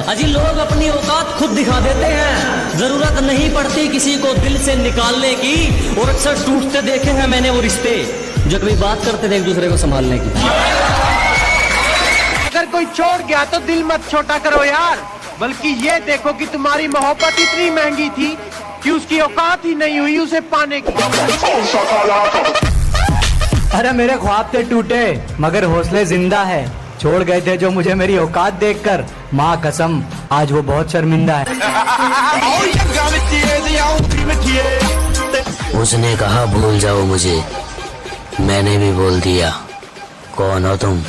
अजी लोग अपनी औकात खुद दिखा देते हैं, जरूरत नहीं पड़ती किसी को दिल से निकालने की। और अक्सर टूटते देखे हैं मैंने वो रिश्ते जो कभी बात करते थे एक दूसरे को संभालने की। अगर कोई छोड़ गया तो दिल मत छोटा करो यार, बल्कि ये देखो कि तुम्हारी मोहब्बत इतनी महंगी थी कि उसकी औकात ही नहीं हुई उसे पाने की। अरे मेरे ख्वाब थे टूटे मगर हौसले जिंदा है। छोड़ गए थे जो मुझे मेरी औकात देखकर, माँ कसम आज वो बहुत शर्मिंदा है। उसने कहा भूल जाओ मुझे, मैंने भी बोल दिया कौन हो तुम।